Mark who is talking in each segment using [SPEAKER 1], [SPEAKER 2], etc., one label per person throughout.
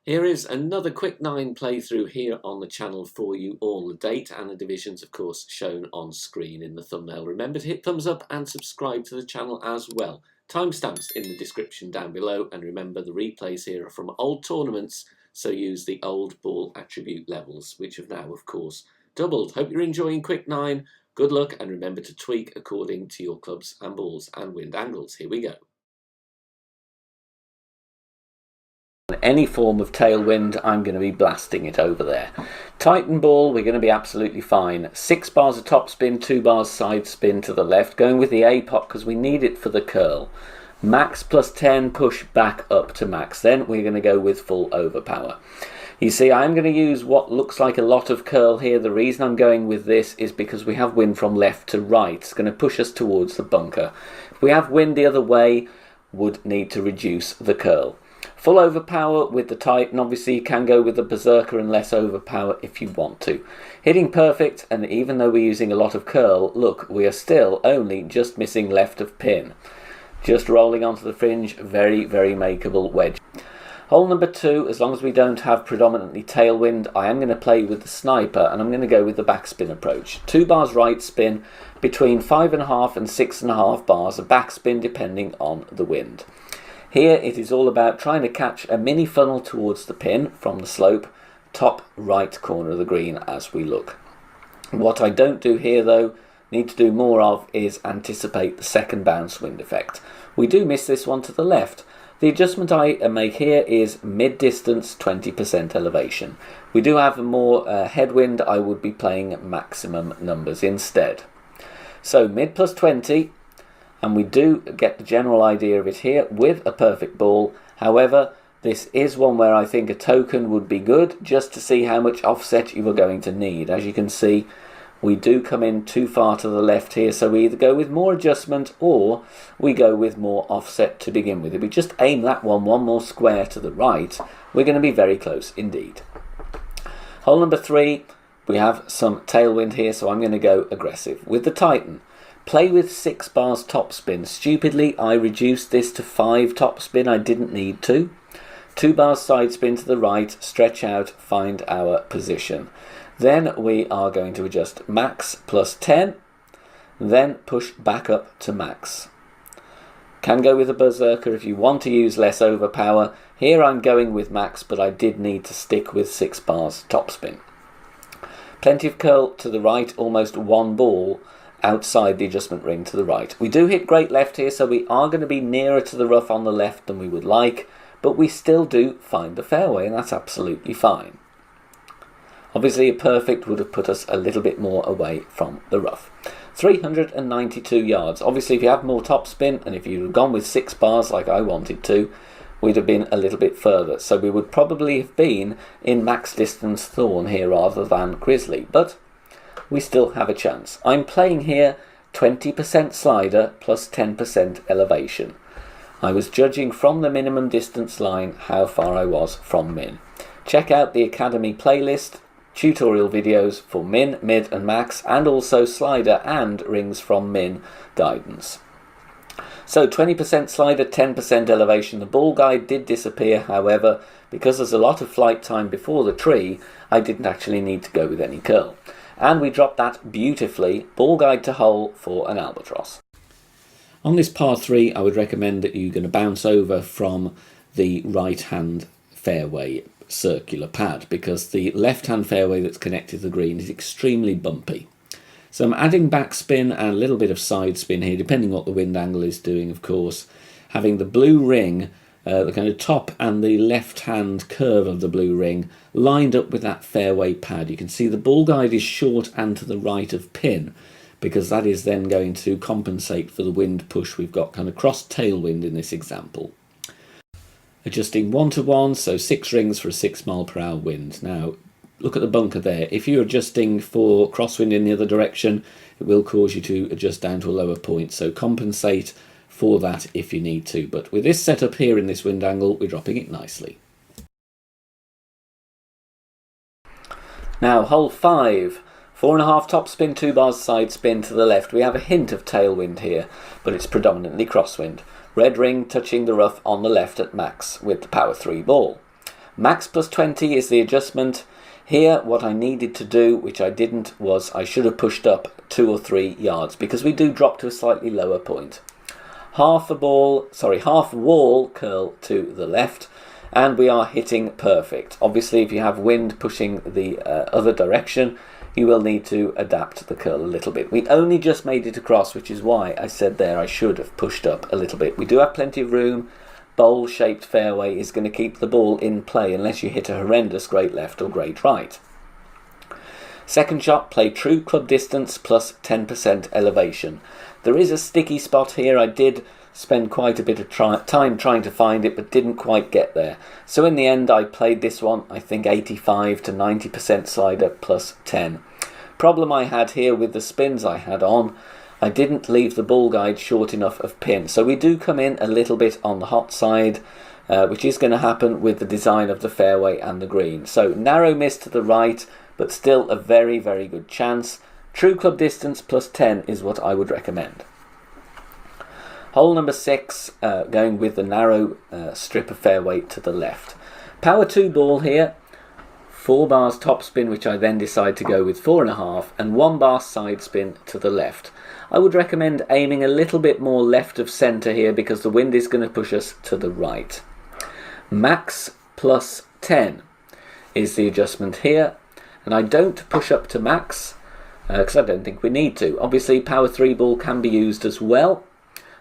[SPEAKER 1] Here is another quick 9 playthrough here on the channel for you all. The date and the divisions, of course, shown on screen in the thumbnail. Remember to hit thumbs up and subscribe to the channel as well. Timestamps in the description down below, and remember the replays here are from old tournaments, so use the old ball attribute levels, which have now, of course, doubled. Hope you're enjoying Quick 9. Good luck, and remember to tweak according to your clubs and balls and wind angles. Here we go. Any form of tailwind, I'm going to be blasting it over there. Tighten ball, we're going to be absolutely fine. 6 bars of top spin, 2 bars side spin to the left. Going with the APR because we need it for the curl. Max plus 10, push back up to max. Then we're going to go with full overpower. You see, I'm going to use what looks like a lot of curl here. The reason I'm going with this is because we have wind from left to right. It's going to push us towards the bunker. If we have wind the other way, would need to reduce the curl. Full overpower with the Titan. Obviously you can go with the Berserker and less overpower if you want to. Hitting perfect, and even though we're using a lot of curl, look, we are still only just missing left of pin. Just rolling onto the fringe, very, very makeable wedge. Hole number 2, as long as we don't have predominantly tailwind, I am going to play with the sniper, and I'm going to go with the backspin approach. 2 bars right spin, between 5.5 and 6.5 bars of backspin depending on the wind. Here it is all about trying to catch a mini funnel towards the pin from the slope, top right corner of the green as we look. What I don't do here though, need to do more of, is anticipate the second bounce wind effect. We do miss this one to the left. The adjustment I make here is mid-distance 20% elevation. We do have a more headwind, I would be playing maximum numbers instead. So mid plus 20. And we do get the general idea of it here with a perfect ball. However, this is one where I think a token would be good just to see how much offset you are going to need. As you can see, we do come in too far to the left here, so we either go with more adjustment or we go with more offset to begin with. If we just aim that one more square to the right, we're going to be very close indeed. Hole number 3, we have some tailwind here, so I'm going to go aggressive with the Titan. Play with 6 bars top spin. Stupidly, I reduced this to 5 top spin. I didn't need to. 2 bars side spin to the right, stretch out, find our position. Then we are going to adjust max plus 10, then push back up to max. Can go with a Berserker if you want to use less overpower. Here I'm going with max, but I did need to stick with 6 bars top spin. Plenty of curl to the right, almost 1 ball outside the adjustment ring to the right. We do hit great left here, so we are going to be nearer to the rough on the left than we would like, but we still do find the fairway, and that's absolutely fine. Obviously a perfect would have put us a little bit more away from the rough. 392 yards. Obviously if you have more topspin, and if you'd have gone with 6 bars like I wanted to, we'd have been a little bit further. So we would probably have been in max distance Thorn here rather than Grizzly, but we still have a chance. I'm playing here 20% slider plus 10% elevation. I was judging from the minimum distance line how far I was from min. Check out the Academy playlist, tutorial videos for min, mid and max, and also slider and rings from min guidance. So 20% slider, 10% elevation. The ball guide did disappear, however, because there's a lot of flight time before the tree, I didn't actually need to go with any curl. And we dropped that beautifully, ball guide to hole for an albatross. On this par 3, I would recommend that you're going to bounce over from the right-hand fairway circular pad, because the left-hand fairway that's connected to the green is extremely bumpy. So I'm adding backspin and a little bit of side spin here, depending what the wind angle is doing, of course. Having the blue ring, the kind of top and the left-hand curve of the blue ring lined up with that fairway pad. You can see the ball guide is short and to the right of pin, because that is then going to compensate for the wind push. We've got kind of cross tailwind in this example. Adjusting 1 to 1, so 6 rings for a 6 mph wind. Now, look at the bunker there. If you're adjusting for crosswind in the other direction, it will cause you to adjust down to a lower point, so compensate for that if you need to. But with this setup here in this wind angle, we're dropping it nicely. Now, hole 5. 4.5 top spin, 2 bars side spin to the left. We have a hint of tailwind here, but it's predominantly crosswind. Red ring touching the rough on the left at max with the power 3 ball. Max plus 20 is the adjustment. Here, what I needed to do, which I didn't, was I should have pushed up 2 or 3 yards because we do drop to a slightly lower point. Half wall curl to the left, and we are hitting perfect. Obviously, if you have wind pushing the other direction, you will need to adapt the curl a little bit. We only just made it across, which is why I said there I should have pushed up a little bit. We do have plenty of room. Bowl-shaped fairway is going to keep the ball in play unless you hit a horrendous great left or great right. Second shot, play true club distance plus 10% elevation. There is a sticky spot here. I did spend quite a bit of time trying to find it, but didn't quite get there. So in the end, I played this one, I think 85 to 90% slider plus 10. Problem I had here with the spins I had on, I didn't leave the ball guide short enough of pin. So we do come in a little bit on the hot side, which is going to happen with the design of the fairway and the green. So narrow miss to the right, but still a very, very good chance. True club distance plus 10 is what I would recommend. Hole number 6, going with the narrow strip of fairway to the left. Power 2 ball here. 4 bars top spin, which I then decide to go with 4.5, and 1 bar side spin to the left. I would recommend aiming a little bit more left of centre here because the wind is going to push us to the right. Max plus 10 is the adjustment here, and I don't push up to max because I don't think we need to. Obviously, power 3 ball can be used as well,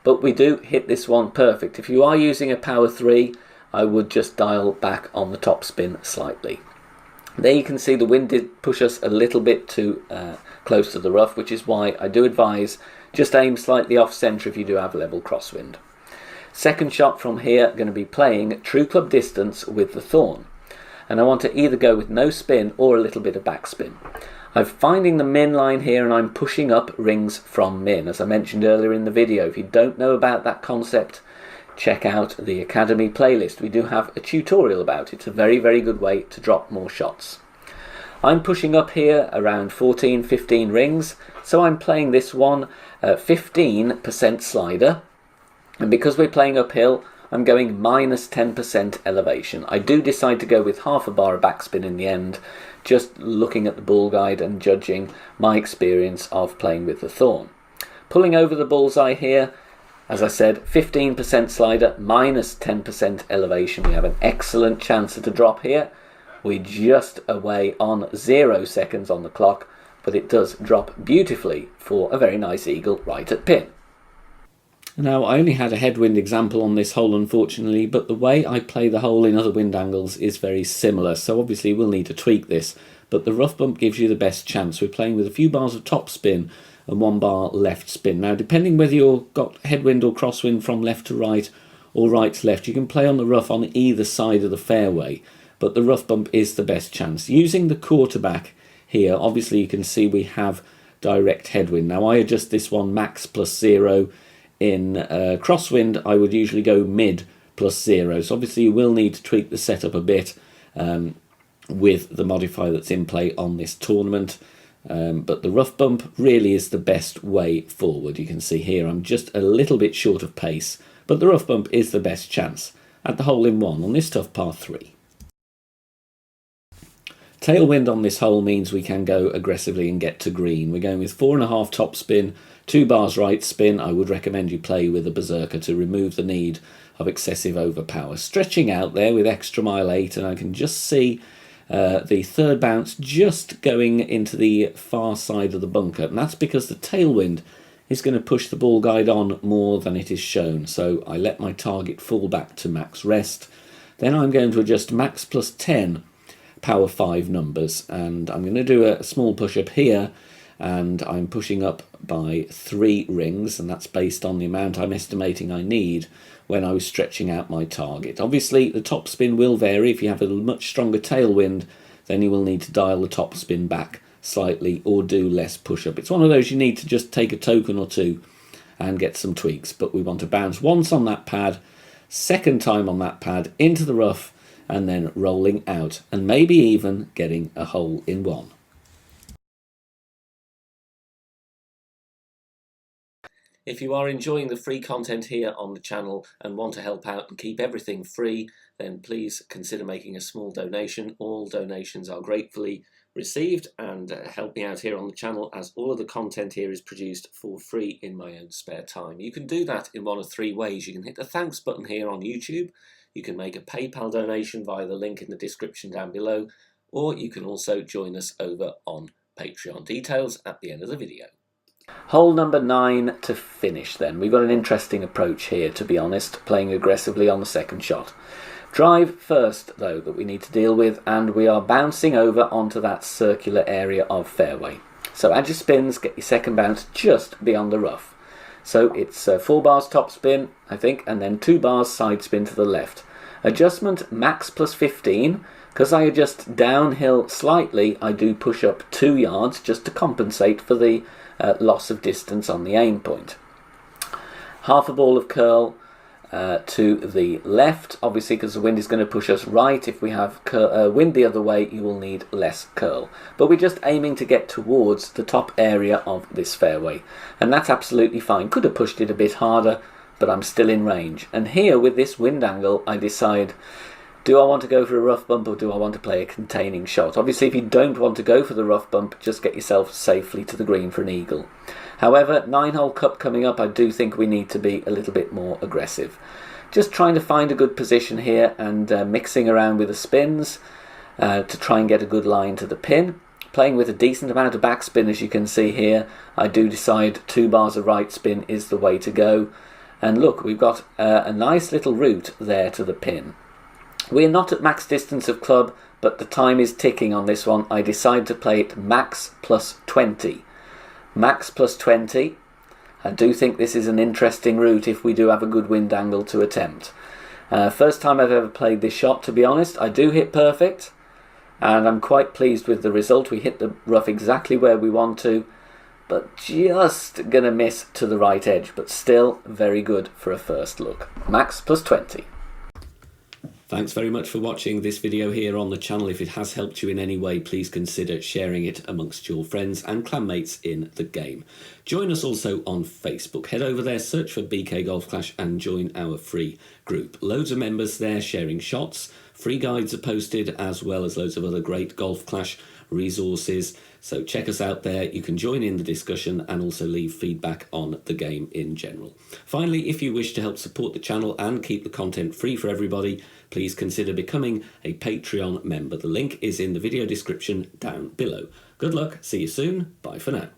[SPEAKER 1] but we do hit this one perfect. If you are using a power 3, I would just dial back on the top spin slightly. There you can see the wind did push us a little bit too close to the rough, which is why I do advise just aim slightly off centre if you do have level crosswind. Second shot from here, going to be playing true club distance with the thorn. And I want to either go with no spin or a little bit of backspin. I'm finding the min line here and I'm pushing up rings from min. As I mentioned earlier in the video, if you don't know about that concept, check out the Academy playlist. We do have a tutorial about it. It's a very, very good way to drop more shots. I'm pushing up here around 14-15 rings, so I'm playing this one 15% slider, and because we're playing uphill, I'm going minus 10% elevation. I do decide to go with half a bar of backspin in the end, just looking at the ball guide and judging my experience of playing with the thorn. Pulling over the bullseye here, as I said, 15% slider, minus 10% elevation. We have an excellent chance at a drop here. We're just away on 0 seconds on the clock, but it does drop beautifully for a very nice eagle right at pin. Now, I only had a headwind example on this hole, unfortunately, but the way I play the hole in other wind angles is very similar, so obviously we'll need to tweak this, but the rough bump gives you the best chance. We're playing with a few bars of top spin and 1 bar left spin. Now, depending whether you've got headwind or crosswind from left to right or right to left, you can play on the rough on either side of the fairway, but the rough bump is the best chance. Using the quarterback here, obviously you can see we have direct headwind. Now, I adjust this one max plus 0. In crosswind, I would usually go mid plus 0. So obviously you will need to tweak the setup a bit with the modifier that's in play on this tournament. But the rough bump really is the best way forward. You can see here I'm just a little bit short of pace, but the rough bump is the best chance at the hole in one on this tough par 3. Tailwind on this hole means we can go aggressively and get to green. We're going with 4.5 top spin, 2 bars right spin. I would recommend you play with a berserker to remove the need of excessive overpower. Stretching out there with extra mile 8, and I can just see the third bounce just going into the far side of the bunker, and that's because the tailwind is going to push the ball guide on more than it is shown. So I let my target fall back to max rest. Then I'm going to adjust max plus 10 power 5 numbers, and I'm going to do a small push up here, and I'm pushing up by 3 rings, and that's based on the amount I'm estimating I need when I was stretching out my target. Obviously the top spin will vary. If you have a much stronger tailwind, then you will need to dial the top spin back slightly or do less push up. It's one of those you need to just take a token or two and get some tweaks, but we want to bounce once on that pad, second time on that pad into the rough, and then rolling out, and maybe even getting a hole in one. If you are enjoying the free content here on the channel and want to help out and keep everything free, then please consider making a small donation. All donations are gratefully received and help me out here on the channel, as all of the content here is produced for free in my own spare time. You can do that in one of three ways. You can hit the thanks button here on YouTube, you can make a PayPal donation via the link in the description down below, or you can also join us over on Patreon. Details at the end of the video. Hole number 9 to finish then. We've got an interesting approach here, to be honest, playing aggressively on the second shot. Drive first, though, that we need to deal with, and we are bouncing over onto that circular area of fairway. So add your spins, get your second bounce just beyond the rough. So it's 4 bars top spin, I think, and then 2 bars side spin to the left. Adjustment max plus 15. Because I adjust downhill slightly, I do push up 2 yards just to compensate for the loss of distance on the aim point. Half a ball of curl to the left, obviously, because the wind is going to push us right. If we have wind the other way, you will need less curl. But we're just aiming to get towards the top area of this fairway, and that's absolutely fine. Could have pushed it a bit harder, but I'm still in range. And here, with this wind angle, I decide, do I want to go for a rough bump or do I want to play a containing shot? Obviously, if you don't want to go for the rough bump, just get yourself safely to the green for an eagle. However, 9-hole cup coming up, I do think we need to be a little bit more aggressive. Just trying to find a good position here and mixing around with the spins to try and get a good line to the pin. Playing with a decent amount of backspin, as you can see here. I do decide 2 bars of right spin is the way to go. And look, we've got a nice little route there to the pin. We're not at max distance of club, but the time is ticking on this one. I decide to play it max plus 20. Max plus 20. I do think this is an interesting route if we do have a good wind angle to attempt. First time I've ever played this shot, to be honest. I do hit perfect, and I'm quite pleased with the result. We hit the rough exactly where we want to, but just going to miss to the right edge, but still very good for a first look. Max plus 20. Thanks very much for watching this video here on the channel. If it has helped you in any way, please consider sharing it amongst your friends and clanmates in the game. Join us also on Facebook. Head over there, search for BK Golf Clash and join our free group. Loads of members there sharing shots. Free guides are posted, as well as loads of other great Golf Clash resources. So check us out there. You can join in the discussion and also leave feedback on the game in general. Finally, if you wish to help support the channel and keep the content free for everybody, please consider becoming a Patreon member. The link is in the video description down below. Good luck, see you soon, bye for now.